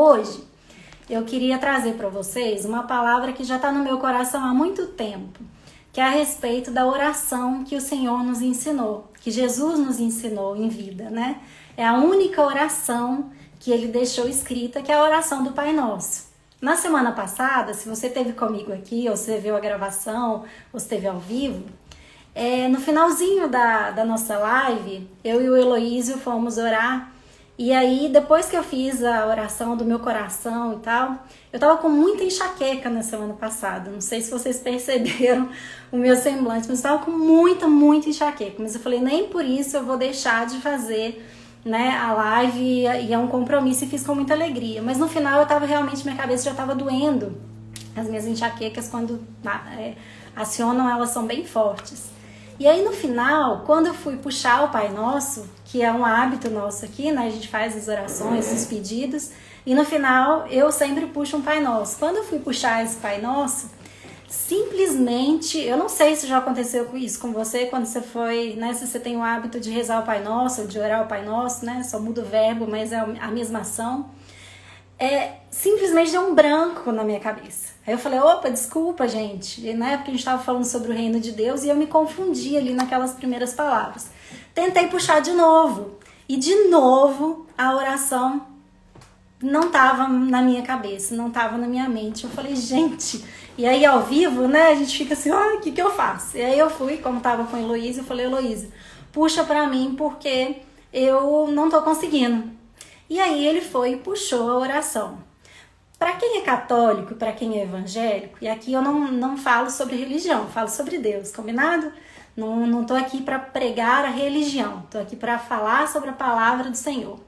Hoje eu queria trazer para vocês uma palavra que já está no meu coração há muito tempo, que é a respeito da oração que o Senhor nos ensinou, que Jesus nos ensinou em vida, né? É a única oração que ele deixou escrita, que é a oração do Pai Nosso. Na semana passada, se você esteve comigo aqui, ou você viu a gravação, ou esteve ao vivo, no finalzinho da nossa live, eu e o Heloísio fomos orar. E aí, depois que eu fiz a oração do meu coração e tal, eu tava com muita enxaqueca na semana passada. Não sei se vocês perceberam o meu semblante, mas eu tava com muita enxaqueca. Mas eu falei, nem por isso eu vou deixar de fazer, né, a live, e é um compromisso, e fiz com muita alegria. Mas no final eu tava realmente, minha cabeça já tava doendo. As minhas enxaquecas, quando acionam, elas são bem fortes. E aí no final, quando eu fui puxar o Pai Nosso, que é um hábito nosso aqui, né, a gente faz as orações, os pedidos, e no final eu sempre puxo um Pai Nosso. Quando eu fui puxar esse Pai Nosso, simplesmente, eu não sei se já aconteceu isso com você, quando você foi, né, se você tem o hábito de rezar o Pai Nosso, ou de orar o Pai Nosso, né, só muda o verbo, mas é a mesma ação. Simplesmente deu um branco na minha cabeça. Aí eu falei, opa, desculpa, gente, né, porque a gente estava falando sobre o reino de Deus e eu me confundi ali naquelas primeiras palavras. Tentei puxar de novo, e de novo a oração não estava na minha cabeça, não estava na minha mente. Eu falei, gente, e aí ao vivo, né, a gente fica assim, o que eu faço? E aí eu fui, como estava com a Heloísa, eu falei, Heloísa, puxa pra mim porque eu não tô conseguindo. E aí ele foi e puxou a oração. Para quem é católico, para quem é evangélico, e aqui eu não falo sobre religião, falo sobre Deus, combinado? Não tô aqui para pregar a religião, tô aqui para falar sobre a palavra do Senhor.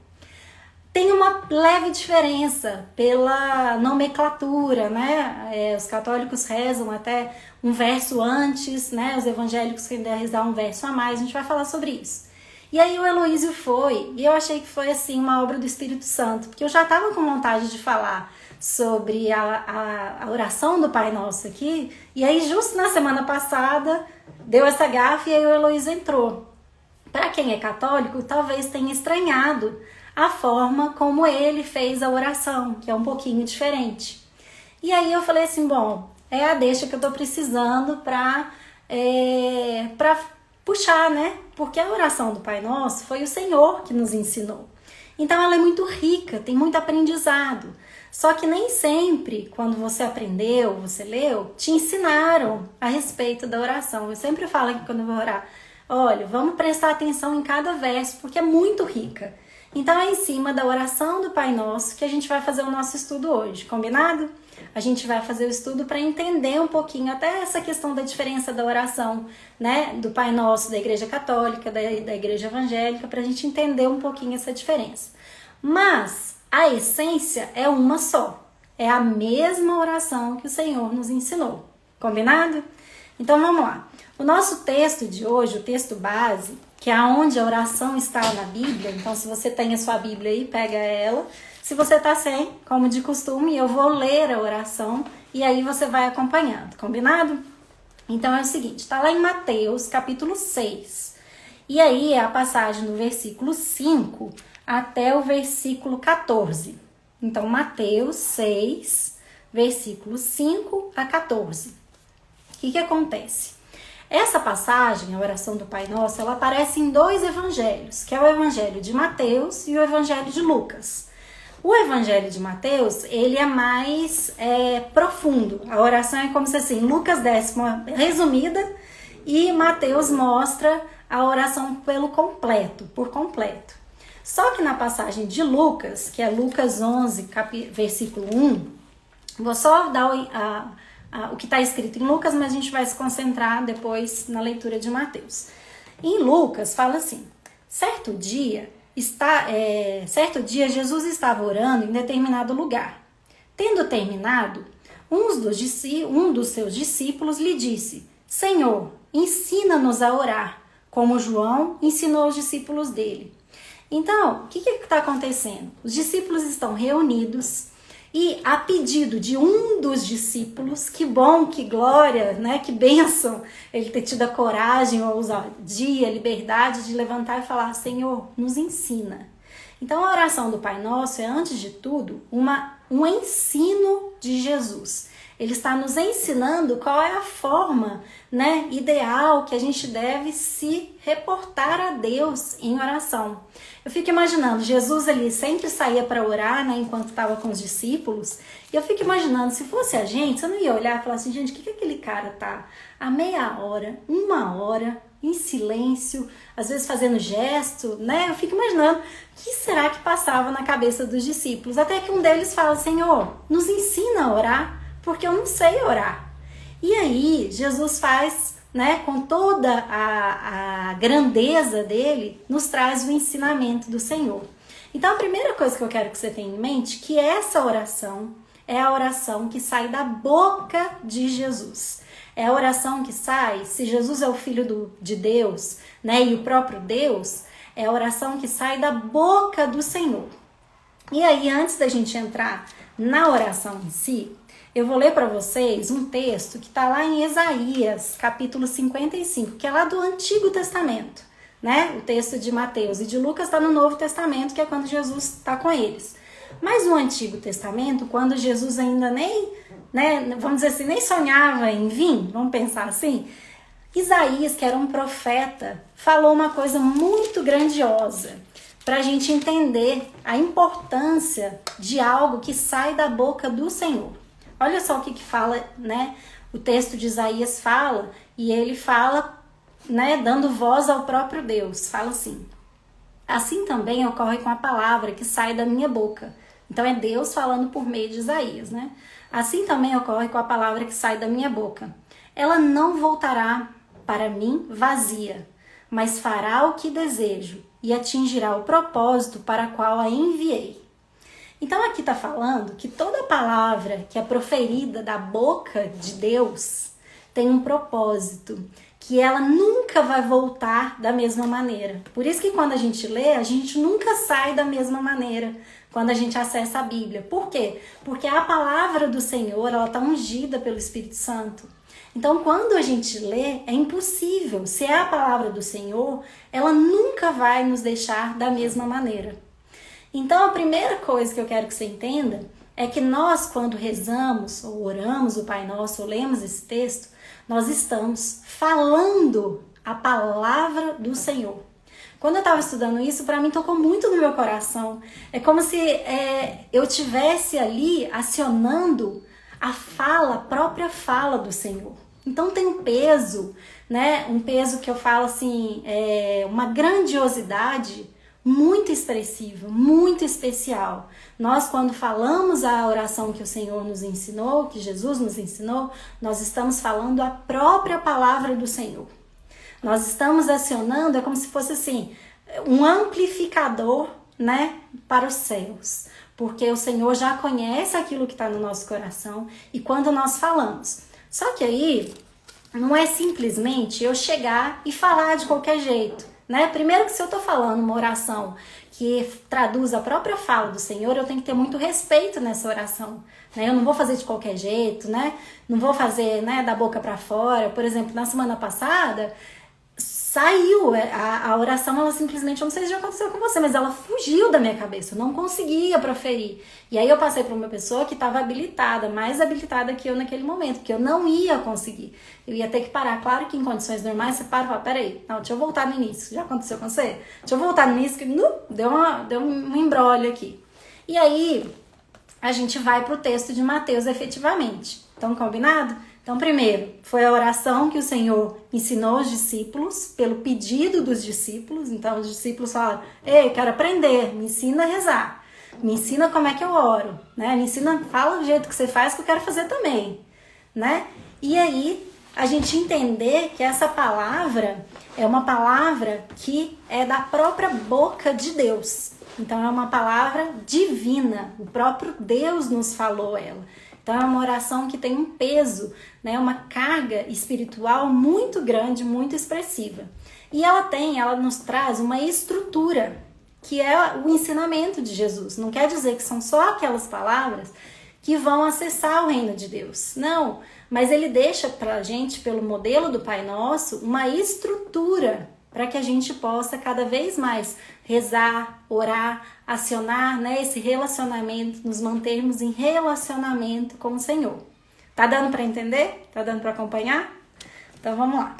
Tem uma leve diferença pela nomenclatura, né? Os católicos rezam até um verso antes, né? Os evangélicos querem rezar um verso a mais, a gente vai falar sobre isso. E aí o Heloísio foi, e eu achei que foi assim uma obra do Espírito Santo, porque eu já estava com vontade de falar sobre a oração do Pai Nosso aqui, e aí justo na semana passada deu essa gafe e aí o Heloísio entrou. Para quem é católico, talvez tenha estranhado a forma como ele fez a oração, que é um pouquinho diferente. E aí eu falei assim, bom, é a deixa que eu tô precisando para puxar, né? Porque a oração do Pai Nosso foi o Senhor que nos ensinou. Então ela é muito rica, tem muito aprendizado. Só que nem sempre, quando você aprendeu, você leu, te ensinaram a respeito da oração. Eu sempre falo aqui quando eu vou orar, olha, vamos prestar atenção em cada verso, porque é muito rica. Então é em cima da oração do Pai Nosso que a gente vai fazer o nosso estudo hoje, combinado? A gente vai fazer o estudo para entender um pouquinho até essa questão da diferença da oração, né, do Pai Nosso da Igreja Católica, da Igreja Evangélica, para a gente entender um pouquinho essa diferença. Mas a essência é uma só, é a mesma oração que o Senhor nos ensinou, combinado? Então vamos lá. O nosso texto de hoje, o texto base, que é onde a oração está na Bíblia, então se você tem a sua Bíblia aí, pega ela. Se você está sem, como de costume, eu vou ler a oração e aí você vai acompanhando, combinado? Então é o seguinte, está lá em Mateus, capítulo 6. E aí é a passagem do versículo 5 até o versículo 14. Então, Mateus 6, versículo 5 a 14. O que acontece? Essa passagem, a oração do Pai Nosso, ela aparece em dois evangelhos, que é o evangelho de Mateus e o evangelho de Lucas. O evangelho de Mateus, ele é mais profundo. A oração é como se assim, Lucas desse uma resumida e Mateus mostra a oração por completo. Só que na passagem de Lucas, que é Lucas 11, versículo 1, vou só dar o que está escrito em Lucas, mas a gente vai se concentrar depois na leitura de Mateus. Em Lucas fala assim, certo dia Jesus estava orando em determinado lugar. Tendo terminado, um dos seus discípulos lhe disse, Senhor, ensina-nos a orar, como João ensinou os discípulos dele. Então, o que está acontecendo? Os discípulos estão reunidos e a pedido de um dos discípulos, que bom, que glória, né? Que bênção ele ter tido a coragem, a ousadia, a liberdade de levantar e falar, Senhor, nos ensina. Então a oração do Pai Nosso é, antes de tudo, um ensino de Jesus. Ele está nos ensinando qual é a forma, né, ideal que a gente deve se reportar a Deus em oração. Eu fico imaginando, Jesus ali sempre saía para orar, né, enquanto estava com os discípulos, e eu fico imaginando, se fosse a gente, você não ia olhar e falar assim, gente, o que aquele cara tá há meia hora, uma hora, em silêncio, às vezes fazendo gesto, né? Eu fico imaginando o que será que passava na cabeça dos discípulos, até que um deles fala, Senhor, nos ensina a orar, porque eu não sei orar. E aí, Jesus faz, né, com toda a grandeza dele, nos traz o ensinamento do Senhor. Então, a primeira coisa que eu quero que você tenha em mente, que essa oração é a oração que sai da boca de Jesus. É a oração que sai, se Jesus é o Filho de Deus, né, e o próprio Deus, é a oração que sai da boca do Senhor. E aí, antes da gente entrar na oração em si, eu vou ler para vocês um texto que está lá em Isaías, capítulo 55, que é lá do Antigo Testamento, né? O texto de Mateus e de Lucas está no Novo Testamento, que é quando Jesus está com eles. Mas no Antigo Testamento, quando Jesus ainda nem, né, vamos dizer assim, nem sonhava em vir, vamos pensar assim, Isaías, que era um profeta, falou uma coisa muito grandiosa para a gente entender a importância de algo que sai da boca do Senhor. Olha só o que fala, né? O texto de Isaías fala, e ele fala, né, dando voz ao próprio Deus. Fala assim: assim também ocorre com a palavra que sai da minha boca. Então é Deus falando por meio de Isaías, né? Assim também ocorre com a palavra que sai da minha boca. Ela não voltará para mim vazia, mas fará o que desejo e atingirá o propósito para o qual a enviei. Então aqui está falando que toda palavra que é proferida da boca de Deus tem um propósito, que ela nunca vai voltar da mesma maneira. Por isso que quando a gente lê, a gente nunca sai da mesma maneira quando a gente acessa a Bíblia. Por quê? Porque a palavra do Senhor, ela está ungida pelo Espírito Santo. Então, quando a gente lê, é impossível. Se é a palavra do Senhor, ela nunca vai nos deixar da mesma maneira. Então, a primeira coisa que eu quero que você entenda é que nós, quando rezamos, ou oramos o Pai Nosso, ou lemos esse texto, nós estamos falando a palavra do Senhor. Quando eu estava estudando isso, para mim tocou muito no meu coração. É como se eu tivesse ali acionando a própria fala do Senhor. Então tem um peso, né? Um peso que eu falo assim, uma grandiosidade muito expressiva, muito especial. Nós, quando falamos a oração que o Senhor nos ensinou, que Jesus nos ensinou, nós estamos falando a própria palavra do Senhor. Nós estamos acionando, é como se fosse assim, um amplificador, né, para os céus. Porque o Senhor já conhece aquilo que está no nosso coração e quando nós falamos. Só que aí, não é simplesmente eu chegar e falar de qualquer jeito. Né? Primeiro que se eu estou falando uma oração que traduz a própria fala do Senhor, eu tenho que ter muito respeito nessa oração. Né? Eu não vou fazer de qualquer jeito, né? Não vou fazer, né, da boca para fora. Por exemplo, na semana passada, saiu a oração, ela simplesmente, eu não sei se já aconteceu com você, mas ela fugiu da minha cabeça, eu não conseguia proferir. E aí eu passei para uma pessoa que estava habilitada, mais habilitada que eu naquele momento, porque eu não ia conseguir. Eu ia ter que parar. Claro que em condições normais você para e fala, peraí, não, deixa eu voltar no início. Já aconteceu com você? Deixa eu voltar no início, que deu um embrólio aqui. E aí a gente vai para o texto de Mateus efetivamente. Então, combinado? Então, primeiro, foi a oração que o Senhor ensinou aos discípulos, pelo pedido dos discípulos. Então, os discípulos falaram, ei, eu quero aprender, me ensina a rezar, me ensina como é que eu oro, né? Me ensina, fala do jeito que você faz que eu quero fazer também, né? E aí, a gente entender que essa palavra é uma palavra que é da própria boca de Deus. Então, é uma palavra divina, o próprio Deus nos falou ela. Então é uma oração que tem um peso, né, uma carga espiritual muito grande, muito expressiva. E ela nos traz uma estrutura, que é o ensinamento de Jesus. Não quer dizer que são só aquelas palavras que vão acessar o reino de Deus. Não, mas ele deixa pra gente, pelo modelo do Pai Nosso, uma estrutura para que a gente possa cada vez mais rezar, orar, acionar, né, esse relacionamento, nos mantermos em relacionamento com o Senhor. Tá dando para entender? Tá dando para acompanhar? Então vamos lá.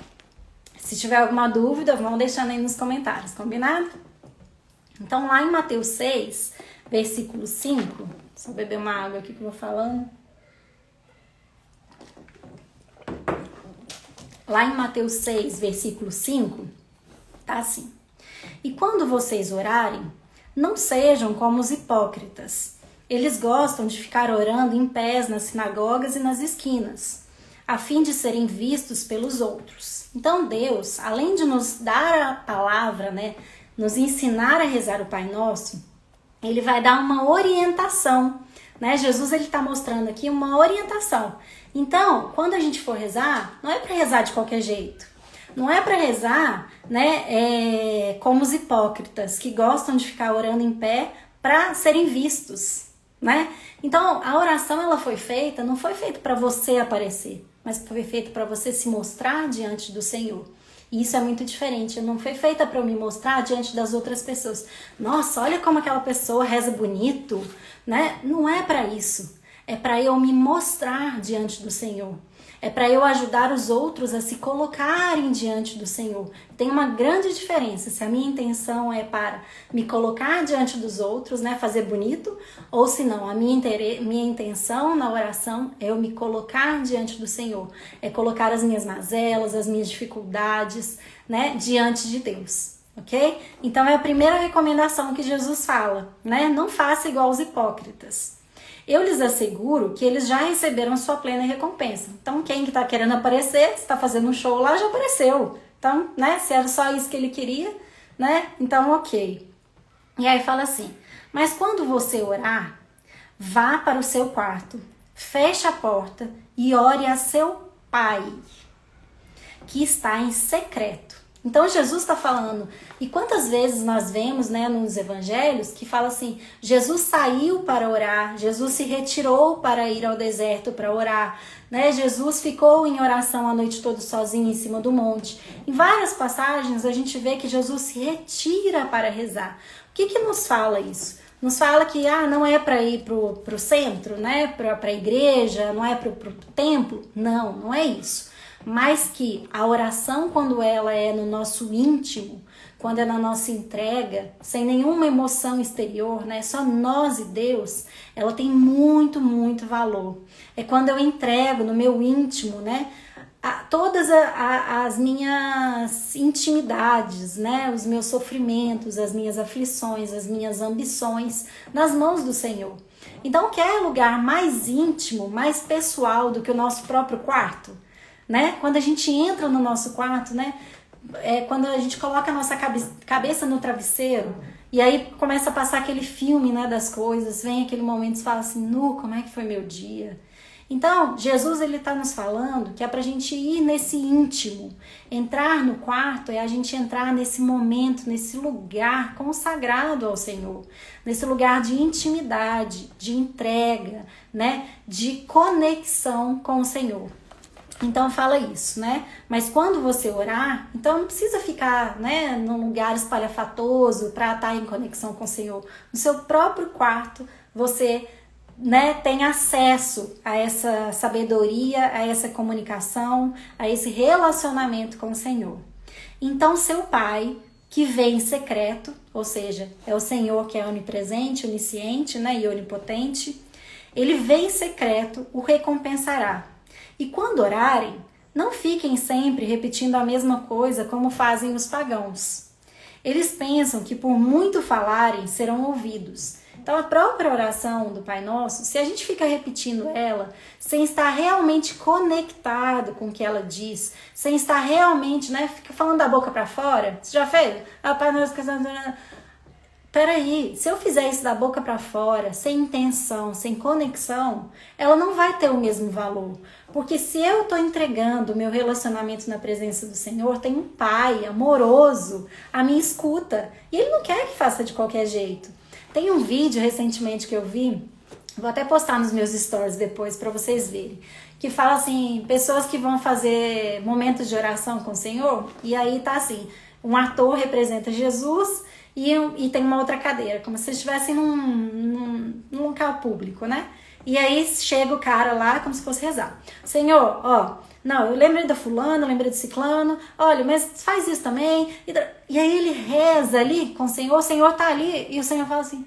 Se tiver alguma dúvida, vão deixando aí nos comentários, combinado? Então lá em Mateus 6, versículo 5, só beber uma água aqui que eu vou falando. Lá em Mateus 6, versículo 5, tá assim: e quando vocês orarem, não sejam como os hipócritas. Eles gostam de ficar orando em pés nas sinagogas e nas esquinas, a fim de serem vistos pelos outros. Então Deus, além de nos dar a palavra, né, nos ensinar a rezar o Pai Nosso, Ele vai dar uma orientação, né? Jesus, ele está mostrando aqui uma orientação. Então, quando a gente for rezar, não é para rezar de qualquer jeito. Não é para rezar, né, como os hipócritas, que gostam de ficar orando em pé para serem vistos, né? Então, a oração, ela foi feita, não foi feita para você aparecer, mas foi feita para você se mostrar diante do Senhor. E isso é muito diferente. Não foi feita para eu me mostrar diante das outras pessoas. Nossa, olha como aquela pessoa reza bonito, né? Não é para isso. É para eu me mostrar diante do Senhor. É para eu ajudar os outros a se colocarem diante do Senhor. Tem uma grande diferença se a minha intenção é para me colocar diante dos outros, né, fazer bonito, ou se não, a minha intenção na oração é eu me colocar diante do Senhor. É colocar as minhas mazelas, as minhas dificuldades, né, diante de Deus. Ok? Então é a primeira recomendação que Jesus fala, né? Não faça igual os hipócritas. Eu lhes asseguro que eles já receberam sua plena recompensa. Então, quem que tá querendo aparecer, se tá fazendo um show lá, já apareceu. Então, né, se era só isso que ele queria, né, então ok. E aí fala assim: mas quando você orar, vá para o seu quarto, feche a porta e ore a seu Pai, que está em secreto. Então Jesus está falando, e quantas vezes nós vemos, né, nos evangelhos que fala assim: Jesus saiu para orar, Jesus se retirou para ir ao deserto para orar, né? Jesus ficou em oração a noite toda sozinho em cima do monte. Em várias passagens a gente vê que Jesus se retira para rezar. O que nos fala isso? Nos fala que não é para ir pro centro, né, para a igreja, não é pro templo. Não, não é isso. Mas que a oração, quando ela é no nosso íntimo, quando é na nossa entrega, sem nenhuma emoção exterior, né, só nós e Deus, ela tem muito, muito valor. É quando eu entrego no meu íntimo, né, todas as minhas intimidades, né, os meus sofrimentos, as minhas aflições, as minhas ambições nas mãos do Senhor. Então, quer lugar mais íntimo, mais pessoal do que o nosso próprio quarto? Né? Quando a gente entra no nosso quarto, né? Quando a gente coloca a nossa cabeça no travesseiro e aí começa a passar aquele filme, né, das coisas, vem aquele momento e você fala assim: como é que foi meu dia? Então, Jesus, ele está nos falando que é pra gente ir nesse íntimo. Entrar no quarto é a gente entrar nesse momento, nesse lugar consagrado ao Senhor, nesse lugar de intimidade, de entrega, né, de conexão com o Senhor. Então fala isso, né? Mas quando você orar, então não precisa ficar, né, num lugar espalhafatoso para estar em conexão com o Senhor. No seu próprio quarto, você, né, tem acesso a essa sabedoria, a essa comunicação, a esse relacionamento com o Senhor. Então seu Pai, que vê em secreto, ou seja, é o Senhor que é onipresente, onisciente, né, e onipotente, ele vê em secreto, o recompensará. E quando orarem, não fiquem sempre repetindo a mesma coisa como fazem os pagãos. Eles pensam que por muito falarem serão ouvidos. Então a própria oração do Pai Nosso, se a gente fica repetindo ela, sem estar realmente conectado com o que ela diz, sem estar realmente, né, fica falando da boca para fora, você já fez? Pai Nosso, peraí, se eu fizer isso da boca para fora, sem intenção, sem conexão, ela não vai ter o mesmo valor. Porque se eu estou entregando o meu relacionamento na presença do Senhor, tem um Pai amoroso à minha escuta. E Ele não quer que faça de qualquer jeito. Tem um vídeo recentemente que eu vi, vou até postar nos meus stories depois para vocês verem, que fala assim, pessoas que vão fazer momentos de oração com o Senhor, e aí tá assim, um ator representa Jesus, e tem uma outra cadeira, como se estivessem num local público, né? E aí chega o cara lá como se fosse rezar. Senhor, ó, não, eu lembrei da fulana, eu lembrei do ciclano, olha, mas faz isso também. E aí ele reza ali com o Senhor tá ali, e o Senhor fala assim,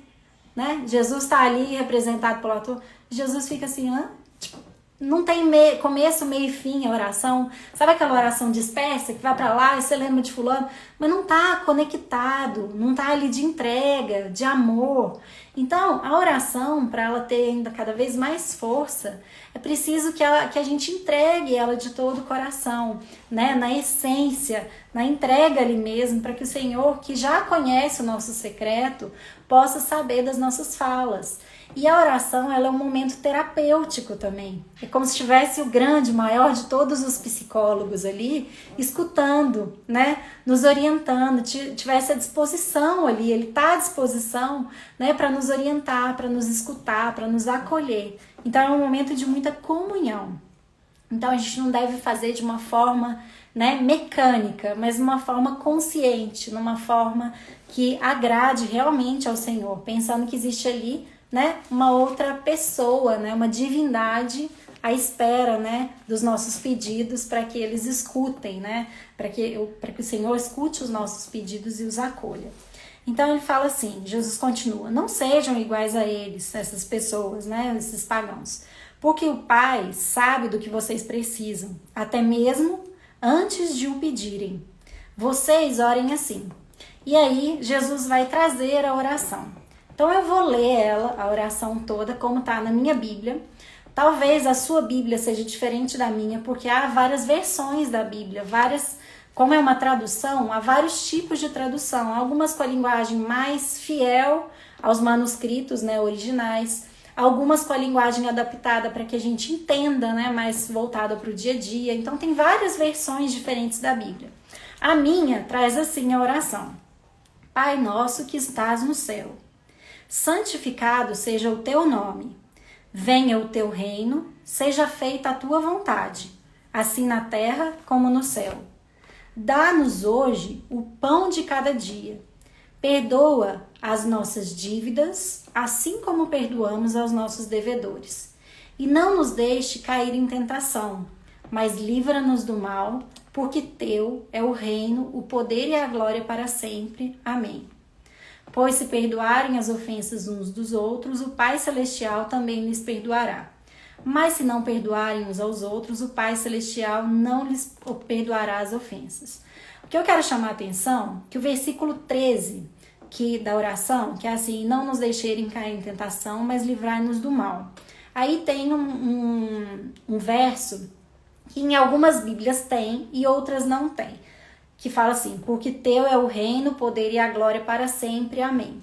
né? Jesus tá ali representado pelo ator, Jesus fica assim, hã? Tipo, não tem começo, meio e fim a oração. Sabe aquela oração dispersa que vai pra lá e você lembra de fulano? Mas não tá conectado, não tá ali de entrega, de amor. Então, a oração, para ela ter ainda cada vez mais força, é preciso que a gente entregue ela de todo o coração, né? Na essência, na entrega ali mesmo, para que o Senhor, que já conhece o nosso secreto, possa saber das nossas falas. E a oração, ela é um momento terapêutico também. É como se tivesse o grande, o maior de todos os psicólogos ali, escutando, né? Nos orientando, tivesse a disposição ali, ele está à disposição, né? Para nos orientar, para nos escutar, para nos acolher. Então é um momento de muita comunhão. Então a gente não deve fazer de uma forma, né, mecânica, mas de uma forma consciente, numa forma que agrade realmente ao Senhor, pensando que existe ali, né, uma outra pessoa, né, uma divindade à espera, né, dos nossos pedidos para que eles escutem, né, para que o Senhor escute os nossos pedidos e os acolha. Então ele fala assim, Jesus continua, não sejam iguais a eles, essas pessoas, né, esses pagãos, porque o Pai sabe do que vocês precisam, até mesmo antes de o pedirem. Vocês orem assim. E aí Jesus vai trazer a oração. Então eu vou ler ela, a oração toda, como está na minha Bíblia. Talvez a sua Bíblia seja diferente da minha, porque há várias versões da Bíblia, como é uma tradução, há vários tipos de tradução. Algumas com a linguagem mais fiel aos manuscritos, né, originais, algumas com a linguagem adaptada para que a gente entenda, né, mais voltada para o dia a dia. Então tem várias versões diferentes da Bíblia. A minha traz assim a oração. Pai nosso que estás no céu, santificado seja o teu nome. Venha o teu reino, seja feita a tua vontade, assim na terra como no céu. Dá-nos hoje o pão de cada dia. Perdoa as nossas dívidas, assim como perdoamos aos nossos devedores. E não nos deixe cair em tentação, mas livra-nos do mal, porque teu é o reino, o poder e a glória para sempre. Amém. Pois se perdoarem as ofensas uns dos outros, o Pai Celestial também lhes perdoará. Mas se não perdoarem uns aos outros, o Pai Celestial não lhes perdoará as ofensas. O que eu quero chamar a atenção é que o versículo 13 da oração, que é assim, não nos deixerem cair em tentação, mas livrai-nos do mal. Aí tem um verso que em algumas Bíblias tem e outras não tem, que fala assim, porque teu é o reino, o poder e a glória para sempre, amém.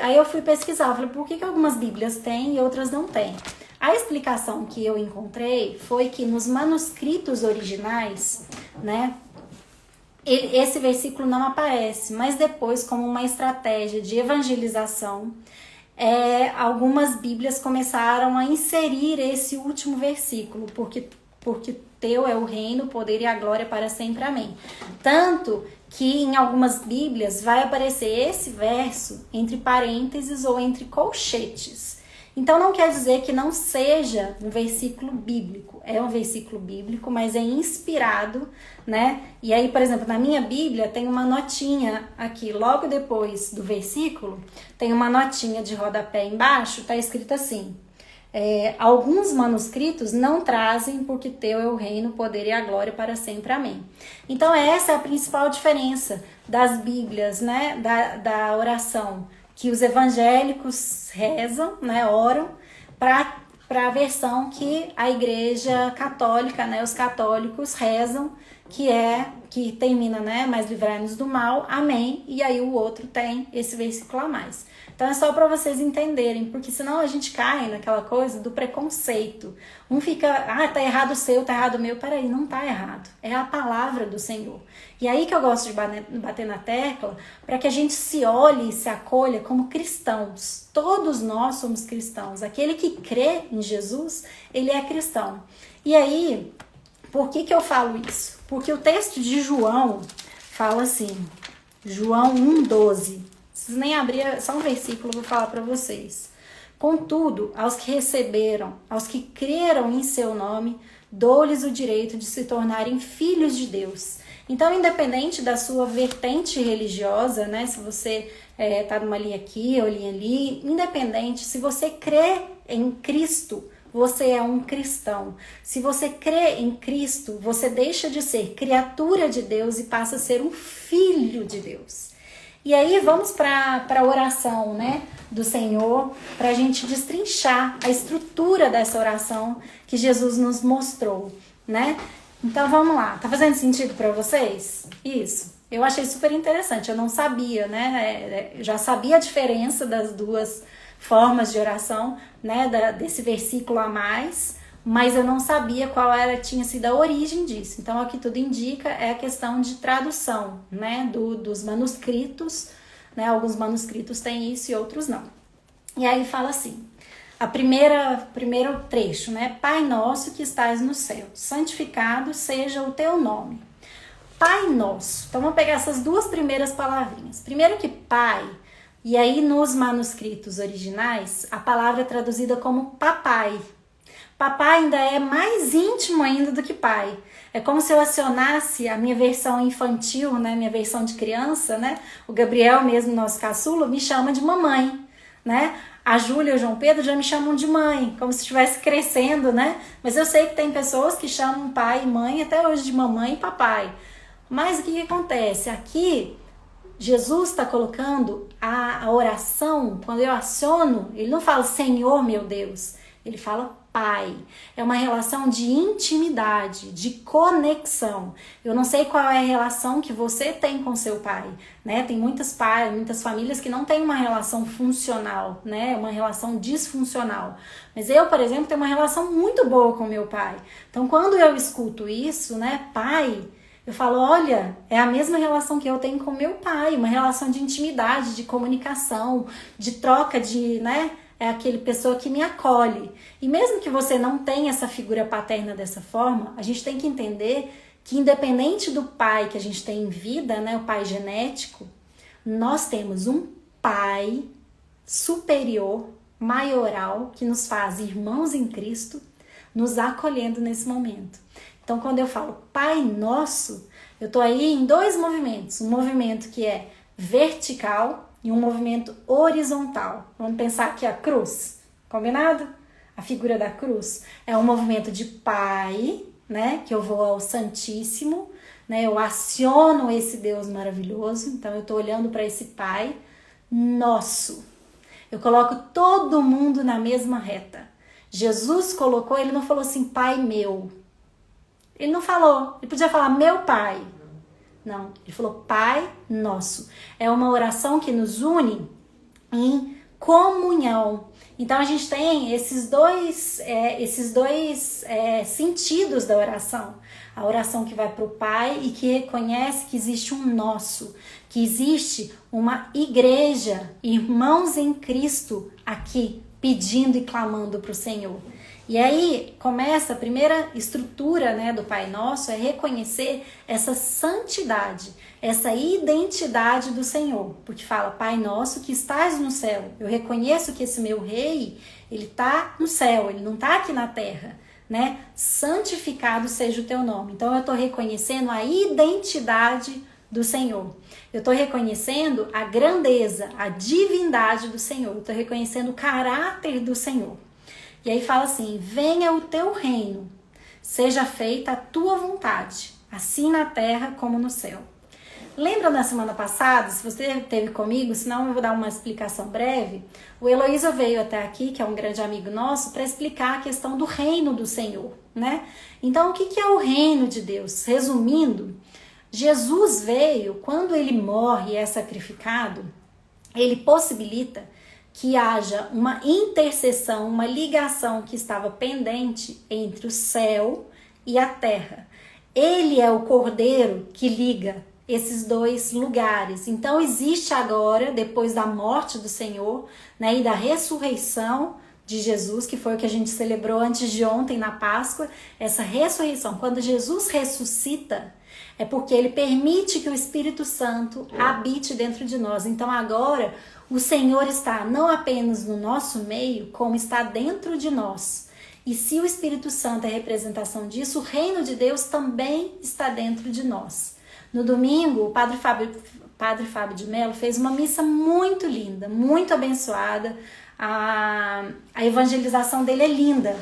Aí eu fui pesquisar, eu falei, por que algumas Bíblias têm e outras não têm? A explicação que eu encontrei foi que nos manuscritos originais, né, esse versículo não aparece, mas depois, como uma estratégia de evangelização, algumas Bíblias começaram a inserir esse último versículo, porque teu é o reino, o poder e a glória para sempre, amém. Tanto que em algumas Bíblias vai aparecer esse verso entre parênteses ou entre colchetes. Então não quer dizer que não seja um versículo bíblico. É um versículo bíblico, mas é inspirado, né? E aí, por exemplo, na minha Bíblia tem uma notinha aqui, logo depois do versículo, tem uma notinha de rodapé embaixo, tá escrito assim, alguns manuscritos não trazem porque teu é o reino, o poder e a glória para sempre, amém. Então essa é a principal diferença das Bíblias, né? Da oração, que os evangélicos rezam, né, oram, para a versão que a Igreja Católica, né, os católicos rezam, que termina, né, mas livrai-nos do mal, amém, e aí o outro tem esse versículo a mais. Então é só para vocês entenderem, porque senão a gente cai naquela coisa do preconceito. Um fica, tá errado o seu, tá errado o meu. Peraí, não tá errado. É a palavra do Senhor. E aí que eu gosto de bater na tecla, para que a gente se olhe e se acolha como cristãos. Todos nós somos cristãos. Aquele que crê em Jesus, ele é cristão. E aí, por que eu falo isso? Porque o texto de João fala assim, João 1,12. Vocês nem abrir, só um versículo, eu vou falar para vocês. Contudo, aos que receberam, aos que creram em seu nome, dou-lhes o direito de se tornarem filhos de Deus. Então, independente da sua vertente religiosa, né? Se você tá numa linha aqui ou linha ali, independente, se você crê em Cristo, você é um cristão. Se você crê em Cristo, você deixa de ser criatura de Deus e passa a ser um filho de Deus. E aí vamos para a oração, né, do Senhor, para a gente destrinchar a estrutura dessa oração que Jesus nos mostrou, né? Então vamos lá. Tá fazendo sentido para vocês? Isso. Eu achei super interessante. Eu não sabia, né? Já sabia a diferença das duas formas de oração, né, desse versículo a mais, mas eu não sabia qual tinha sido a origem disso. Então, aqui tudo indica é a questão de tradução, né, dos manuscritos, né, alguns manuscritos têm isso e outros não. E aí fala assim, primeiro trecho, né, Pai nosso que estás no céu, santificado seja o teu nome. Pai nosso. Então, vamos pegar essas duas primeiras palavrinhas. Primeiro que Pai, e aí nos manuscritos originais, a palavra é traduzida como papai. Papai ainda é mais íntimo ainda do que pai. É como se eu acionasse a minha versão infantil, né, minha versão de criança, né? O Gabriel mesmo, nosso caçula, me chama de mamãe, né? A Júlia e o João Pedro já me chamam de mãe, como se estivesse crescendo, né? Mas eu sei que tem pessoas que chamam pai e mãe até hoje de mamãe e papai. Mas o que acontece? Aqui, Jesus está colocando a oração, quando eu aciono, ele não fala Senhor meu Deus, ele fala Pai. É uma relação de intimidade, de conexão. Eu não sei qual é a relação que você tem com seu pai, né? Tem muitas famílias que não têm uma relação funcional, né? Uma relação disfuncional. Mas eu, por exemplo, tenho uma relação muito boa com meu pai. Então, quando eu escuto isso, né, pai, eu falo, olha, é a mesma relação que eu tenho com meu pai, uma relação de intimidade, de comunicação, de troca de, né? É aquele pessoa que me acolhe. E mesmo que você não tenha essa figura paterna dessa forma, a gente tem que entender que independente do pai que a gente tem em vida, né, o pai genético, nós temos um pai superior, maioral, que nos faz irmãos em Cristo, nos acolhendo nesse momento. Então, quando eu falo Pai Nosso, eu tô aí em dois movimentos. Um movimento que é vertical e um movimento horizontal. Vamos pensar aqui a cruz, combinado? A figura da cruz é um movimento de Pai, né? Que eu vou ao Santíssimo, né? Eu aciono esse Deus maravilhoso. Então, eu tô olhando para esse Pai Nosso. Eu coloco todo mundo na mesma reta. Jesus colocou, ele não falou assim, Pai meu. Ele não falou, ele podia falar meu Pai. Não, ele falou Pai Nosso. É uma oração que nos une em comunhão. Então a gente tem esses dois sentidos da oração. A oração que vai para o Pai e que reconhece que existe um nosso, que existe uma igreja, irmãos em Cristo aqui, pedindo e clamando para o Senhor. E aí começa a primeira estrutura, né, do Pai Nosso, é reconhecer essa santidade, essa identidade do Senhor. Porque fala, Pai Nosso que estás no céu. Eu reconheço que esse meu rei, ele está no céu, ele não está aqui na terra, né? Santificado seja o teu nome. Então eu estou reconhecendo a identidade do Senhor. Eu estou reconhecendo a grandeza, a divindade do Senhor. Eu estou reconhecendo o caráter do Senhor. E aí fala assim, venha o teu reino, seja feita a tua vontade, assim na terra como no céu. Lembra na semana passada, se você esteve comigo, senão eu vou dar uma explicação breve, o Heloísa veio até aqui, que é um grande amigo nosso, para explicar a questão do reino do Senhor, né? Então, o que é o reino de Deus? Resumindo, Jesus veio, quando ele morre e é sacrificado, ele possibilita que haja uma interseção, uma ligação que estava pendente entre o céu e a terra. Ele é o cordeiro que liga esses dois lugares. Então existe agora, depois da morte do Senhor, né, e da ressurreição, de Jesus, que foi o que a gente celebrou antes de ontem na Páscoa, essa ressurreição. Quando Jesus ressuscita, é porque ele permite que o Espírito Santo habite dentro de nós. Então agora o Senhor está não apenas no nosso meio, como está dentro de nós. E se o Espírito Santo é representação disso, o reino de Deus também está dentro de nós. No domingo, o Padre Fábio de Mello fez uma missa muito linda, muito abençoada. A evangelização dele é linda.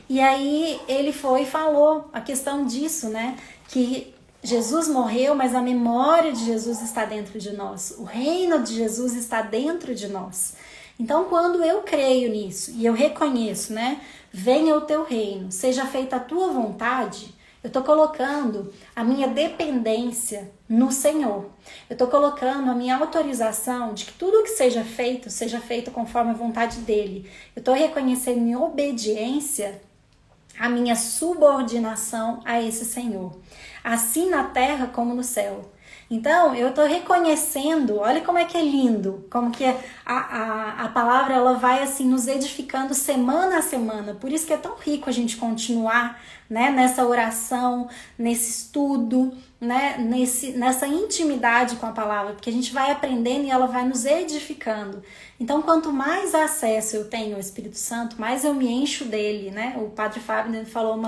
E aí ele foi e falou a questão disso, né? Que Jesus morreu, mas a memória de Jesus está dentro de nós. O reino de Jesus está dentro de nós. Então, quando eu creio nisso e eu reconheço, né? Venha o teu reino, seja feita a tua vontade, eu estou colocando a minha dependência no Senhor. Eu estou colocando a minha autorização de que tudo que seja feito conforme a vontade dele. Eu estou reconhecendo minha obediência, a minha subordinação a esse Senhor. Assim na terra como no céu. Então, eu estou reconhecendo, olha como é que é lindo, como que a palavra ela vai assim nos edificando semana a semana. Por isso que é tão rico a gente continuar, né, nessa oração, nesse estudo, né, nessa intimidade com a palavra, porque a gente vai aprendendo e ela vai nos edificando. Então, quanto mais acesso eu tenho ao Espírito Santo, mais eu me encho dele, né? O Padre Fábio falou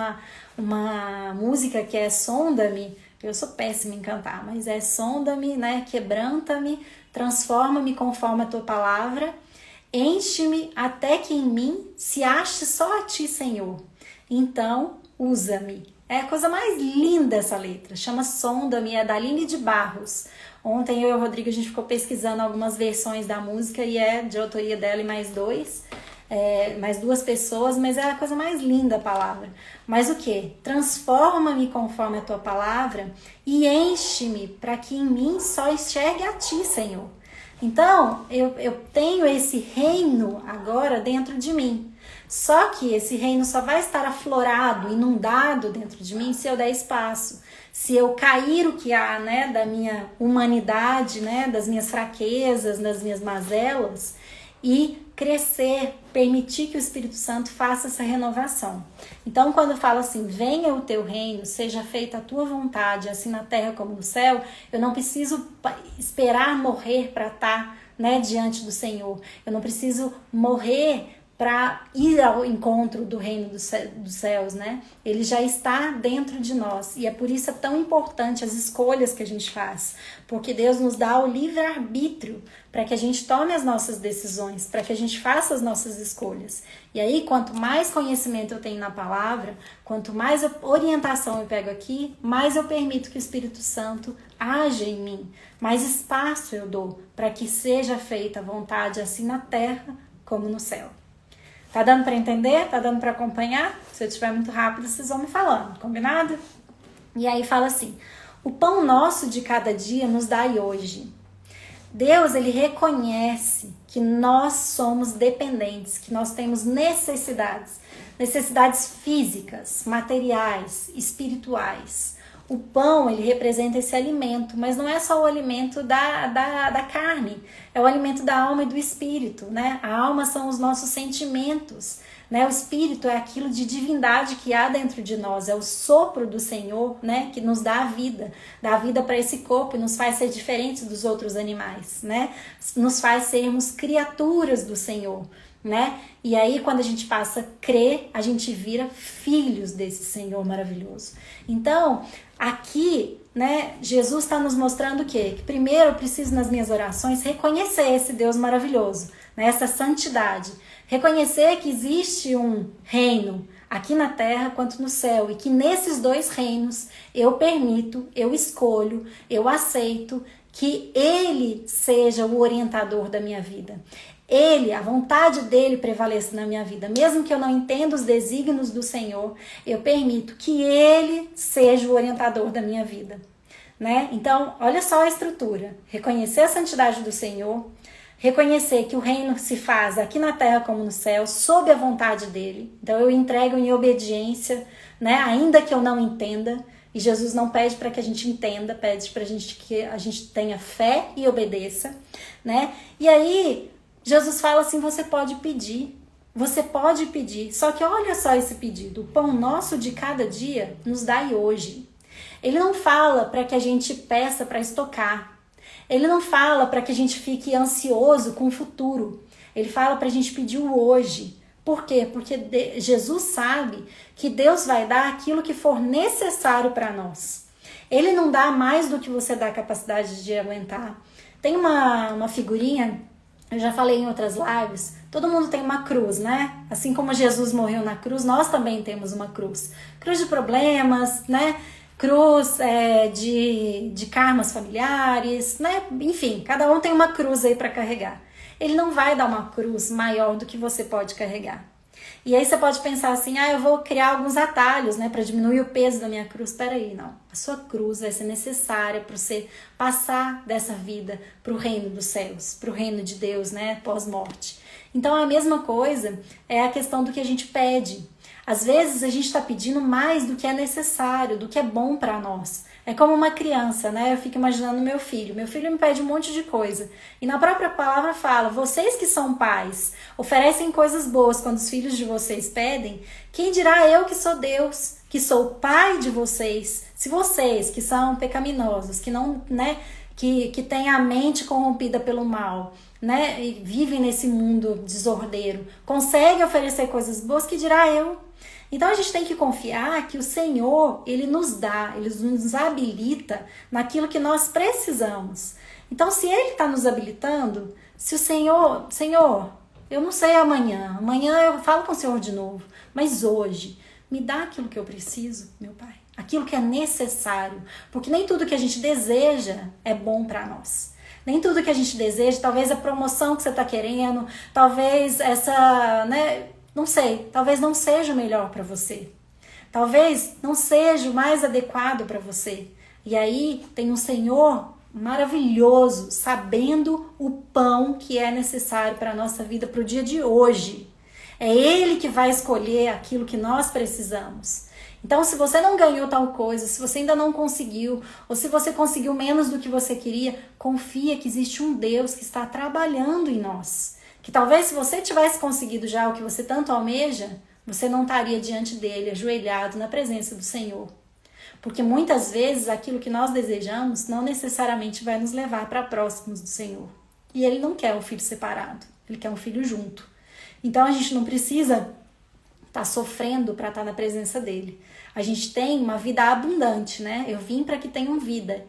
uma música que é Sonda-me. Eu sou péssima em cantar, mas é sonda-me, né? Quebranta-me, transforma-me conforme a tua palavra, enche-me até que em mim se ache só a ti, Senhor. Então, usa-me. É a coisa mais linda essa letra. Chama Sonda-me, é da Aline de Barros. Ontem eu e o Rodrigo a gente ficou pesquisando algumas versões da música e é de autoria dela e mais duas pessoas, mas é a coisa mais linda a palavra. Mas o que? Transforma-me conforme a tua palavra e enche-me para que em mim só enxergue a ti, Senhor. Então, eu tenho esse reino agora dentro de mim. Só que esse reino só vai estar aflorado, inundado dentro de mim se eu der espaço. Se eu cair o que há, né, da minha humanidade, né, das minhas fraquezas, das minhas mazelas, e crescer, permitir que o Espírito Santo faça essa renovação. Então, quando fala assim, venha o teu reino, seja feita a tua vontade, assim na terra como no céu, eu não preciso esperar morrer para estar, né, diante do Senhor. Eu não preciso morrer para ir ao encontro do reino dos céus, né? Ele já está dentro de nós e é por isso é tão importante as escolhas que a gente faz, porque Deus nos dá o livre-arbítrio para que a gente tome as nossas decisões, para que a gente faça as nossas escolhas. E aí, quanto mais conhecimento eu tenho na palavra, quanto mais orientação eu pego aqui, mais eu permito que o Espírito Santo haja em mim, mais espaço eu dou para que seja feita a vontade assim na terra como no céu. Tá dando para entender? Tá dando para acompanhar? Se eu estiver muito rápido, vocês vão me falando, combinado? E aí fala assim, o pão nosso de cada dia nos dai hoje. Deus, ele reconhece que nós somos dependentes, que nós temos necessidades físicas, materiais, espirituais. O pão, ele representa esse alimento, mas não é só o alimento da carne, é o alimento da alma e do espírito, né? A alma são os nossos sentimentos, né? O espírito é aquilo de divindade que há dentro de nós, é o sopro do Senhor, né? Que nos dá a vida para esse corpo e nos faz ser diferentes dos outros animais, né? Nos faz sermos criaturas do Senhor, né? E aí, quando a gente passa a crer, a gente vira filhos desse Senhor maravilhoso. Então, aqui, né, Jesus está nos mostrando o quê? Que primeiro eu preciso, nas minhas orações, reconhecer esse Deus maravilhoso, né, essa santidade. Reconhecer que existe um reino aqui na terra quanto no céu e que nesses dois reinos eu permito, eu escolho, eu aceito que Ele seja o orientador da minha vida. Ele, a vontade dele prevaleça na minha vida. Mesmo que eu não entenda os desígnios do Senhor, eu permito que Ele seja o orientador da minha vida, né? Então, olha só a estrutura. Reconhecer a santidade do Senhor, reconhecer que o reino se faz aqui na terra como no céu, sob a vontade dele. Então, eu entrego em obediência, né? Ainda que eu não entenda. E Jesus não pede para que a gente entenda, pede para que a gente tenha fé e obedeça, né? E aí, Jesus fala assim, você pode pedir, Você pode pedir, só que olha só esse pedido: o pão nosso de cada dia nos dai hoje. Ele não fala para que a gente peça para estocar. Ele não fala para que a gente fique ansioso com o futuro. Ele fala para a gente pedir o hoje. Por quê? Porque Jesus sabe que Deus vai dar aquilo que for necessário para nós. Ele não dá mais do que você dá capacidade de aguentar. Tem uma figurinha, eu já falei em outras lives, todo mundo tem uma cruz, né? Assim como Jesus morreu na cruz, nós também temos uma cruz. Cruz de problemas, né? Cruz de karmas familiares, né? Enfim, cada um tem uma cruz aí para carregar. Ele não vai dar uma cruz maior do que você pode carregar. E aí você pode pensar assim, eu vou criar alguns atalhos, né, para diminuir o peso da minha cruz. Peraí, não. A sua cruz vai ser necessária para você passar dessa vida para o reino dos céus, para o reino de Deus, né, pós-morte. Então a mesma coisa é a questão do que a gente pede. Às vezes a gente está pedindo mais do que é necessário, do que é bom para nós. É como uma criança, né? Eu fico imaginando meu filho. Meu filho me pede um monte de coisa. E na própria palavra fala, vocês que são pais, oferecem coisas boas quando os filhos de vocês pedem. Quem dirá eu que sou Deus, que sou o pai de vocês? Se vocês que são pecaminosos, que não, né? Que têm a mente corrompida pelo mal, né? E vivem nesse mundo desordeiro, conseguem oferecer coisas boas, que dirá eu? Então a gente tem que confiar que o Senhor, Ele nos dá, Ele nos habilita naquilo que nós precisamos. Então se Ele está nos habilitando, se o Senhor, eu não sei amanhã eu falo com o Senhor de novo, mas hoje, me dá aquilo que eu preciso, meu Pai. Aquilo que é necessário, porque nem tudo que a gente deseja é bom para nós. Nem tudo que a gente deseja, talvez a promoção que você está querendo, talvez essa, né, não sei, talvez não seja o melhor para você. Talvez não seja o mais adequado para você. E aí tem um Senhor maravilhoso, sabendo o pão que é necessário para a nossa vida, para o dia de hoje. É Ele que vai escolher aquilo que nós precisamos. Então, se você não ganhou tal coisa, se você ainda não conseguiu, ou se você conseguiu menos do que você queria, confia que existe um Deus que está trabalhando em nós. Que talvez se você tivesse conseguido já o que você tanto almeja, você não estaria diante dele, ajoelhado na presença do Senhor. Porque muitas vezes aquilo que nós desejamos não necessariamente vai nos levar para próximos do Senhor. E Ele não quer um filho separado, Ele quer um filho junto. Então a gente não precisa estar sofrendo para estar na presença dele. A gente tem uma vida abundante, né? Eu vim para que tenham vida,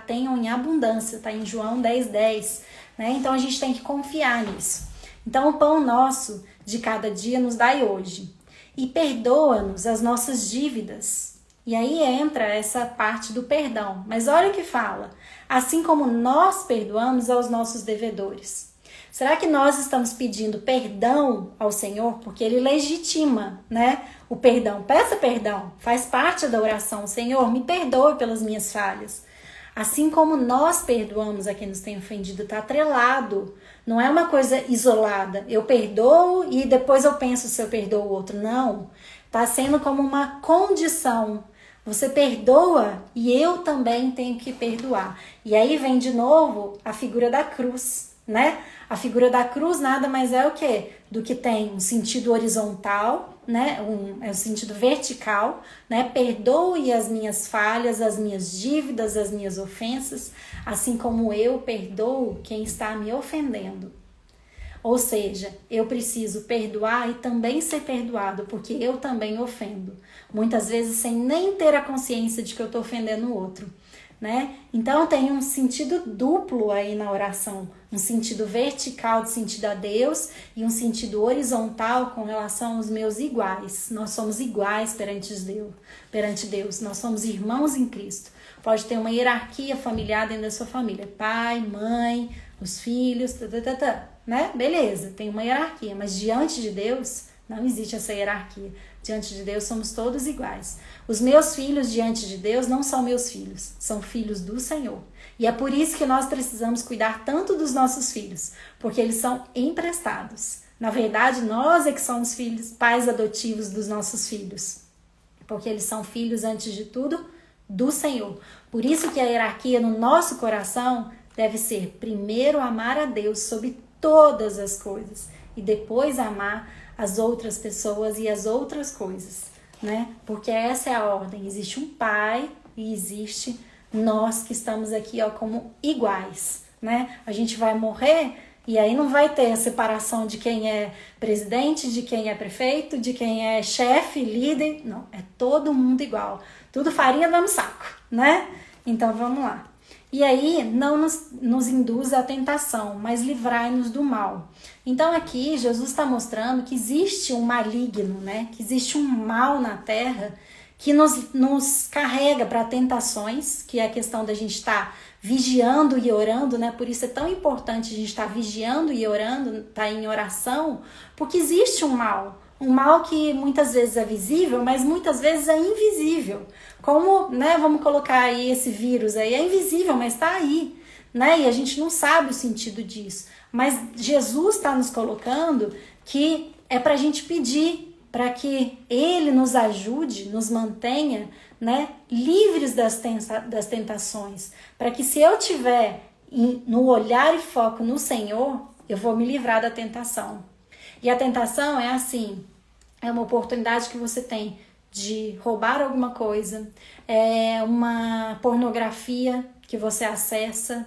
tenham em abundância, está em João 10:10, né? Então a gente tem que confiar nisso. Então o pão nosso de cada dia nos dai hoje. E perdoa-nos as nossas dívidas. E aí entra essa parte do perdão. Mas olha o que fala. Assim como nós perdoamos aos nossos devedores. Será que nós estamos pedindo perdão ao Senhor? Porque Ele legitima, né, o perdão. Peça perdão. Faz parte da oração. Senhor, me perdoe pelas minhas falhas. Assim como nós perdoamos a quem nos tem ofendido, está atrelado. Não é uma coisa isolada. Eu perdoo e depois eu penso se eu perdoo o outro. Não. Está sendo como uma condição. Você perdoa e eu também tenho que perdoar. E aí vem de novo a figura da cruz, né? A figura da cruz nada mais é o quê? Do que tem um sentido horizontal, né? É um sentido vertical, né? Perdoe as minhas falhas, as minhas dívidas, as minhas ofensas, assim como eu perdoo quem está me ofendendo. Ou seja, eu preciso perdoar e também ser perdoado, porque eu também ofendo. Muitas vezes sem nem ter a consciência de que eu estou ofendendo o outro, né? Então tem um sentido duplo aí na oração. Um sentido vertical de sentido a Deus e um sentido horizontal com relação aos meus iguais. Nós somos iguais perante Deus. Nós somos irmãos em Cristo. Pode ter uma hierarquia familiar dentro da sua família. Pai, mãe, os filhos, né? Beleza, tem uma hierarquia, mas diante de Deus não existe essa hierarquia. Diante de Deus somos todos iguais. Os meus filhos diante de Deus não são meus filhos, são filhos do Senhor. E é por isso que nós precisamos cuidar tanto dos nossos filhos, porque eles são emprestados. Na verdade, nós é que somos filhos, pais adotivos dos nossos filhos, porque eles são filhos, antes de tudo, do Senhor. Por isso que a hierarquia no nosso coração deve ser primeiro amar a Deus sobre todas as coisas e depois amar as outras pessoas e as outras coisas, né? Porque essa é a ordem. Existe um pai e existe nós que estamos aqui, ó, como iguais, né? A gente vai morrer e aí não vai ter a separação de quem é presidente, de quem é prefeito, de quem é chefe, líder. Não, é todo mundo igual. Tudo farinha do mesmo saco, né? Então vamos lá. E aí, não nos induz à tentação, mas livrai-nos do mal. Então aqui, Jesus está mostrando que existe um maligno, né? Que existe um mal na terra que nos carrega para tentações, que é a questão da gente estar vigiando e orando, né? Por isso é tão importante a gente estar vigiando e orando, estar em oração, porque existe um mal. Um mal que muitas vezes é visível, mas muitas vezes é invisível. Como, né, vamos colocar aí esse vírus aí, é invisível, mas está aí, né? E a gente não sabe o sentido disso. Mas Jesus está nos colocando que é para a gente pedir, para que Ele nos ajude, nos mantenha, né, livres das tentações. Para que se eu tiver no olhar e foco no Senhor, eu vou me livrar da tentação. E a tentação é assim, é uma oportunidade que você tem de roubar alguma coisa, é uma pornografia que você acessa,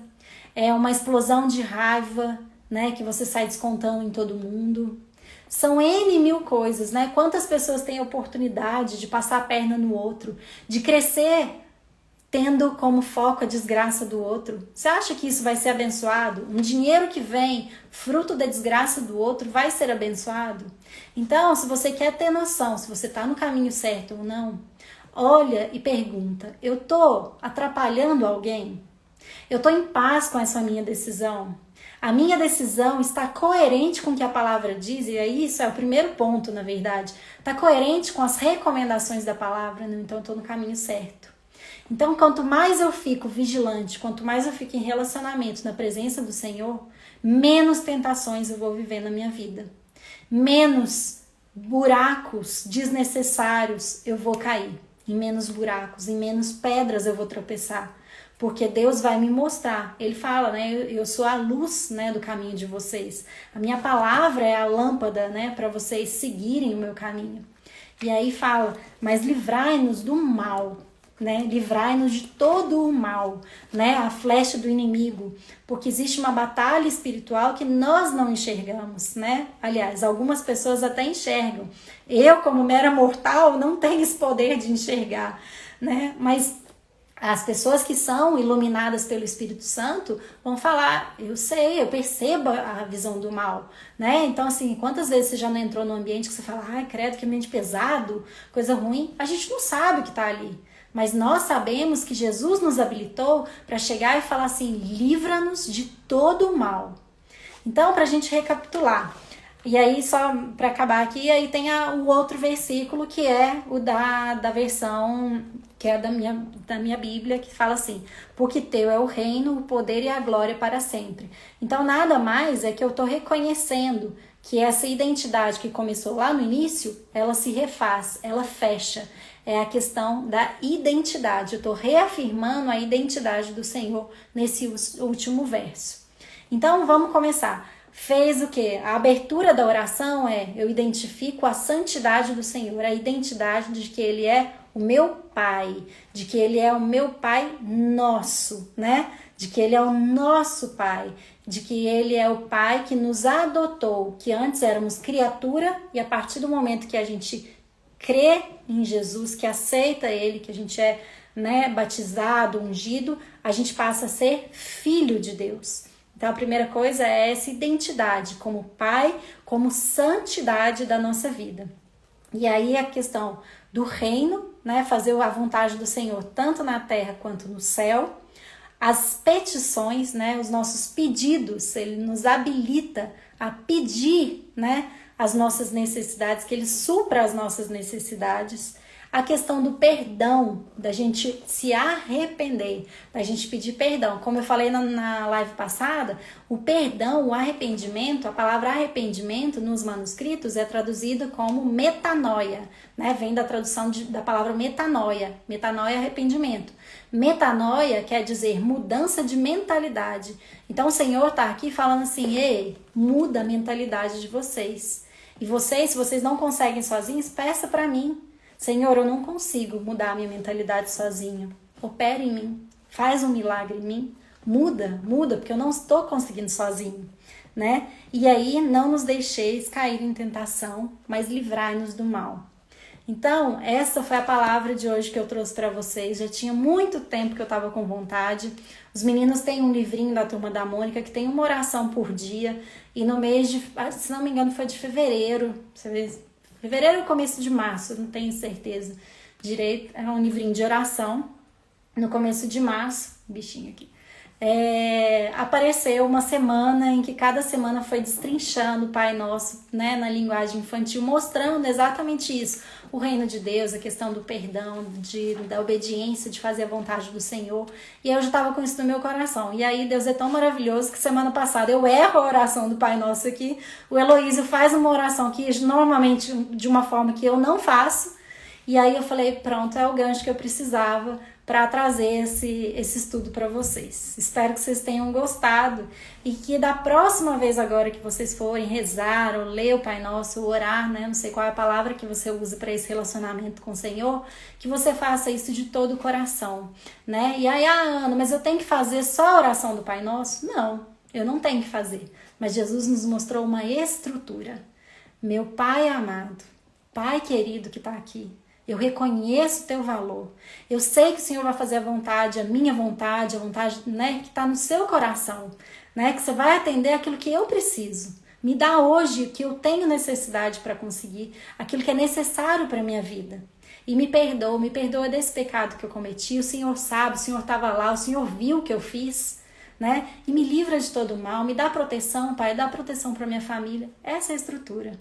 é uma explosão de raiva, né, que você sai descontando em todo mundo. São N mil coisas, né? Quantas pessoas têm a oportunidade de passar a perna no outro, de crescer tendo como foco a desgraça do outro? Você acha que isso vai ser abençoado? Um dinheiro que vem fruto da desgraça do outro vai ser abençoado? Então, se você quer ter noção se você está no caminho certo ou não, olha e pergunta: eu estou atrapalhando alguém? Eu estou em paz com essa minha decisão? A minha decisão está coerente com o que a palavra diz? E aí isso é o primeiro ponto, na verdade. Está coerente com as recomendações da palavra? Não, então eu estou no caminho certo. Então, quanto mais eu fico vigilante, quanto mais eu fico em relacionamento na presença do Senhor, menos tentações eu vou viver na minha vida. Menos buracos desnecessários eu vou cair. Em menos buracos, em menos pedras eu vou tropeçar. Porque Deus vai me mostrar. Ele fala, né? Eu sou a luz, né, do caminho de vocês. A minha palavra é a lâmpada, né, para vocês seguirem o meu caminho. E aí fala, mas livrai-nos do mal, né? Livrai-nos de todo o mal, né? A flecha do inimigo. Porque existe uma batalha espiritual que nós não enxergamos, né? Aliás, algumas pessoas até enxergam. Eu, como mera mortal, não tenho esse poder de enxergar, né? Mas as pessoas que são iluminadas pelo Espírito Santo vão falar, eu sei, eu percebo a visão do mal, né? Então, assim, quantas vezes você já não entrou num ambiente que você fala, ai, credo, que ambiente pesado, coisa ruim? A gente não sabe o que está ali, mas nós sabemos que Jesus nos habilitou para chegar e falar assim, livra-nos de todo o mal. Então, para a gente recapitular, e aí só para acabar aqui, aí tem o outro versículo que é o da versão que é da minha Bíblia, que fala assim, porque teu é o reino, o poder e a glória para sempre. Então nada mais é que eu estou reconhecendo que essa identidade que começou lá no início, ela se refaz, ela fecha. É a questão da identidade. Eu estou reafirmando a identidade do Senhor nesse último verso. Então vamos começar. Fez o quê? A abertura da oração eu identifico a santidade do Senhor, a identidade de que Ele é o meu Pai, de que Ele é o meu Pai nosso, né? De que Ele é o nosso Pai, de que Ele é o Pai que nos adotou, que antes éramos criatura e a partir do momento que a gente crê em Jesus, que aceita Ele, que a gente é, né, batizado, ungido, a gente passa a ser filho de Deus. Então, a primeira coisa é essa identidade como Pai, como santidade da nossa vida. E aí a questão do reino, né, fazer a vontade do Senhor tanto na terra quanto no céu. As petições, né, os nossos pedidos, Ele nos habilita a pedir, né, as nossas necessidades, que Ele supra as nossas necessidades. A questão do perdão, da gente se arrepender, da gente pedir perdão. Como eu falei na live passada, o perdão, o arrependimento, a palavra arrependimento nos manuscritos é traduzida como metanoia, né? Vem da tradução da palavra metanoia. Metanoia é arrependimento. Metanoia quer dizer mudança de mentalidade. Então o Senhor está aqui falando assim, ei, muda a mentalidade de vocês. E vocês, se vocês não conseguem sozinhos, peça para mim. Senhor, eu não consigo mudar a minha mentalidade sozinho. Opera em mim. Faz um milagre em mim. Muda, porque eu não estou conseguindo sozinho, né? E aí, não nos deixeis cair em tentação, mas livrai-nos do mal. Então, essa foi a palavra de hoje que eu trouxe para vocês. Já tinha muito tempo que eu estava com vontade. Os meninos têm um livrinho da Turma da Mônica que tem uma oração por dia. E no mês de, se não me engano, foi de fevereiro. Fevereiro ou começo de março, não tenho certeza direito. É um livrinho de oração. No começo de março, bichinho aqui. Apareceu uma semana em que cada semana foi destrinchando o Pai Nosso, né, na linguagem infantil, mostrando exatamente isso, o reino de Deus, a questão do perdão, da obediência, de fazer a vontade do Senhor. E eu já estava com isso no meu coração. E aí Deus é tão maravilhoso que semana passada eu erro a oração do Pai Nosso aqui, o Heloísio faz uma oração que normalmente de uma forma que eu não faço, e aí eu falei, pronto, é o gancho que eu precisava para trazer esse estudo para vocês. Espero que vocês tenham gostado e que da próxima vez agora que vocês forem rezar ou ler o Pai Nosso, ou orar, né? Não sei qual é a palavra que você usa para esse relacionamento com o Senhor, que você faça isso de todo o coração, né? E aí, Ana, mas eu tenho que fazer só a oração do Pai Nosso? Não, eu não tenho que fazer. Mas Jesus nos mostrou uma estrutura. Meu Pai amado, Pai querido que está aqui, eu reconheço o teu valor. Eu sei que o Senhor vai fazer a vontade, a vontade, né, que está no seu coração, né, que você vai atender aquilo que eu preciso. Me dá hoje o que eu tenho necessidade para conseguir, aquilo que é necessário para a minha vida. E me perdoa desse pecado que eu cometi. O Senhor sabe, o Senhor estava lá, o Senhor viu o que eu fiz, né? E me livra de todo o mal, me dá proteção, Pai, dá proteção para minha família. Essa é a estrutura.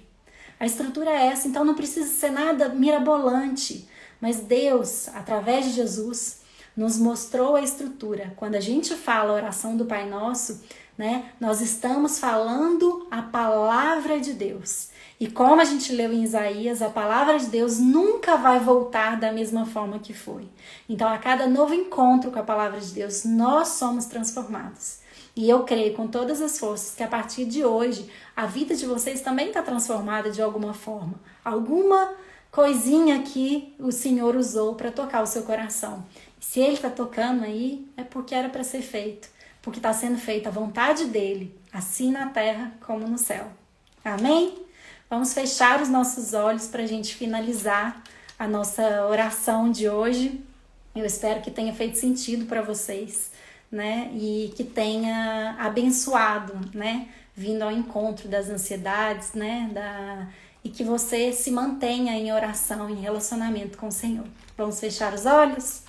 A estrutura é essa, então não precisa ser nada mirabolante, mas Deus, através de Jesus, nos mostrou a estrutura. Quando a gente fala a oração do Pai Nosso, né, nós estamos falando a palavra de Deus. E como a gente leu em Isaías, a palavra de Deus nunca vai voltar da mesma forma que foi. Então, a cada novo encontro com a palavra de Deus, nós somos transformados. E eu creio com todas as forças que a partir de hoje, a vida de vocês também está transformada de alguma forma. Alguma coisinha que o Senhor usou para tocar o seu coração. Se Ele está tocando aí, é porque era para ser feito. Porque está sendo feita a vontade dEle, assim na terra como no céu. Amém? Vamos fechar os nossos olhos para a gente finalizar a nossa oração de hoje. Eu espero que tenha feito sentido para vocês, né? E que tenha abençoado, né? Vindo ao encontro das ansiedades, né? E que você se mantenha em oração, em relacionamento com o Senhor. Vamos fechar os olhos?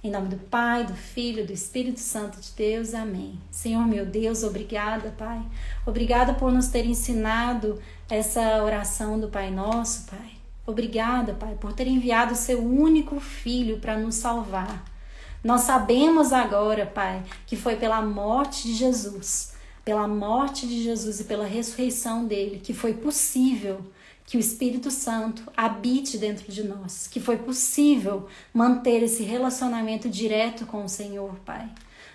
Em nome do Pai, do Filho, do Espírito Santo de Deus. Amém. Senhor meu Deus, obrigada, Pai. Obrigada por nos ter ensinado essa oração do Pai Nosso, Pai. Obrigada, Pai, por ter enviado o seu único Filho para nos salvar. Nós sabemos agora, Pai, que foi pela morte de Jesus e pela ressurreição dele, que foi possível que o Espírito Santo habite dentro de nós, que foi possível manter esse relacionamento direto com o Senhor, Pai.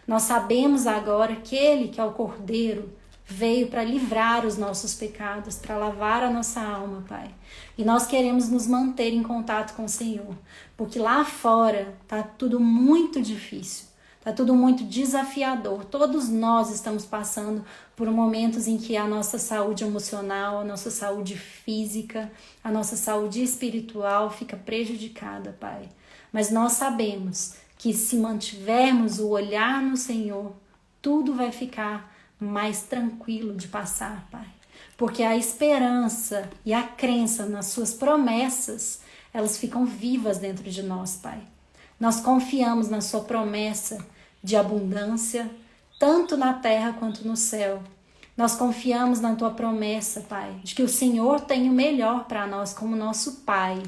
Nós sabemos agora que Ele, que é o Cordeiro, veio para livrar os nossos pecados, para lavar a nossa alma, Pai. E nós queremos nos manter em contato com o Senhor, porque lá fora está tudo muito difícil. Está tudo muito desafiador. Todos nós estamos passando por momentos em que a nossa saúde emocional, a nossa saúde física, a nossa saúde espiritual fica prejudicada, Pai. Mas nós sabemos que se mantivermos o olhar no Senhor, tudo vai ficar mais tranquilo de passar, Pai. Porque a esperança e a crença nas suas promessas, elas ficam vivas dentro de nós, Pai. Nós confiamos na sua promessa de abundância, tanto na terra quanto no céu. Nós confiamos na tua promessa, Pai, de que o Senhor tem o melhor para nós como nosso Pai.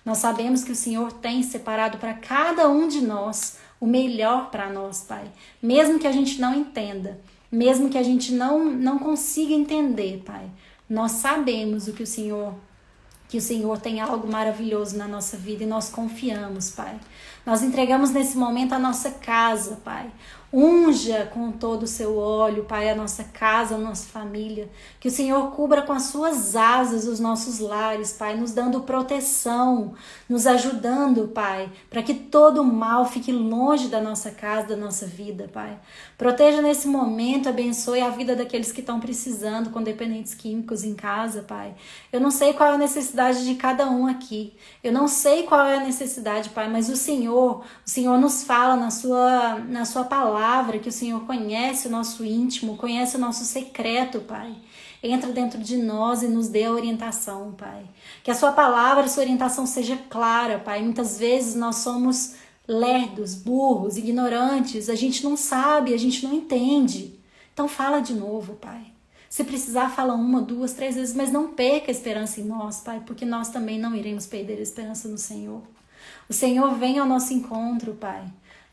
Nós sabemos que o Senhor tem separado para cada um de nós o melhor para nós, Pai. Mesmo que a gente não entenda, mesmo que a gente não consiga entender, Pai, nós sabemos que o Senhor tem algo maravilhoso na nossa vida e nós confiamos, Pai. Nós entregamos nesse momento a nossa casa, Pai. Unja com todo o seu óleo, Pai, a nossa casa, a nossa família. Que o Senhor cubra com as suas asas os nossos lares, Pai, nos dando proteção, nos ajudando, Pai, para que todo mal fique longe da nossa casa, da nossa vida, Pai. Proteja nesse momento, abençoe a vida daqueles que estão precisando, com dependentes químicos em casa, Pai. Eu não sei qual é a necessidade de cada um aqui. Eu não sei qual é a necessidade, Pai, mas o Senhor nos fala na sua palavra, que o Senhor conhece o nosso íntimo, conhece o nosso secreto, Pai. Entra dentro de nós e nos dê a orientação, Pai. Que a sua palavra, a sua orientação seja clara, Pai. Muitas vezes nós somos lerdos, burros, ignorantes, a gente não sabe, a gente não entende. Então fala de novo, Pai. Se precisar, fala 1, 2, 3 vezes, mas não perca a esperança em nós, Pai, porque nós também não iremos perder a esperança no Senhor. O Senhor vem ao nosso encontro, Pai,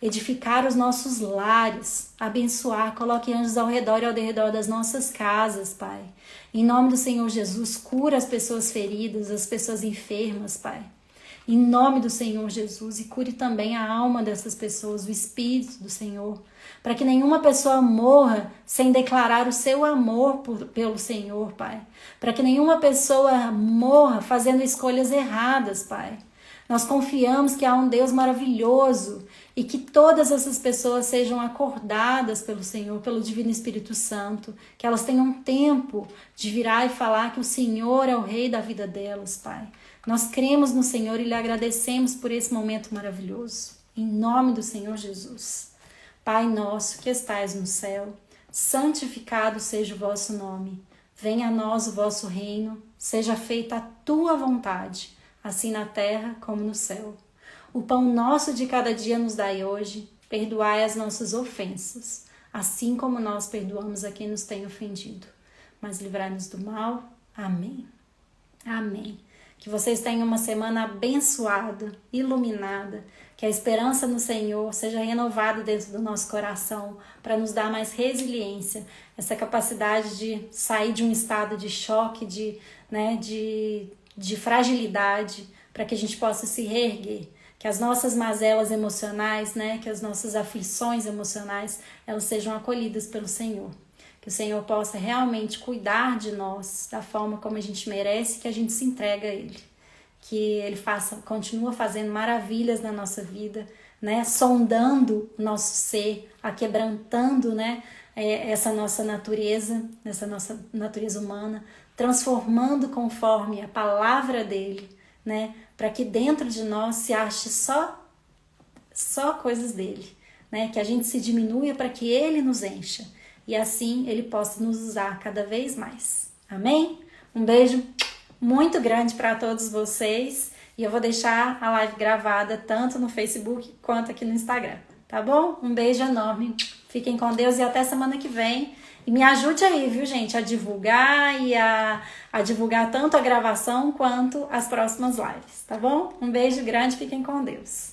edificar os nossos lares, abençoar, coloque anjos ao redor e ao derredor das nossas casas, Pai. Em nome do Senhor Jesus, cura as pessoas feridas, as pessoas enfermas, Pai. Em nome do Senhor Jesus, e cure também a alma dessas pessoas, o Espírito do Senhor, para que nenhuma pessoa morra sem declarar o seu amor pelo Senhor, Pai. Para que nenhuma pessoa morra fazendo escolhas erradas, Pai. Nós confiamos que há um Deus maravilhoso e que todas essas pessoas sejam acordadas pelo Senhor, pelo Divino Espírito Santo, que elas tenham tempo de virar e falar que o Senhor é o Rei da vida delas, Pai. Nós cremos no Senhor e lhe agradecemos por esse momento maravilhoso. Em nome do Senhor Jesus. Pai nosso que estais no céu, santificado seja o vosso nome. Venha a nós o vosso reino, seja feita a tua vontade, assim na terra como no céu. O pão nosso de cada dia nos dai hoje, perdoai as nossas ofensas, assim como nós perdoamos a quem nos tem ofendido. Mas livrai-nos do mal. Amém. Amém. Que vocês tenham uma semana abençoada, iluminada, que a esperança no Senhor seja renovada dentro do nosso coração para nos dar mais resiliência, essa capacidade de sair de um estado de choque, de fragilidade, para que a gente possa se reerguer, que as nossas mazelas emocionais, que as nossas aflições emocionais, elas sejam acolhidas pelo Senhor. Que o Senhor possa realmente cuidar de nós da forma como a gente merece, que a gente se entrega a Ele. Que Ele continua fazendo maravilhas na nossa vida, sondando o nosso ser, aquebrantando, essa nossa natureza humana, transformando conforme a palavra dEle, para que dentro de nós se ache só coisas dEle, que a gente se diminua para que Ele nos encha. E assim Ele possa nos usar cada vez mais. Amém? Um beijo muito grande para todos vocês. E eu vou deixar a live gravada tanto no Facebook quanto aqui no Instagram. Tá bom? Um beijo enorme. Fiquem com Deus e até semana que vem. E me ajude aí, viu, gente? A divulgar e a divulgar tanto a gravação quanto as próximas lives. Tá bom? Um beijo grande. Fiquem com Deus.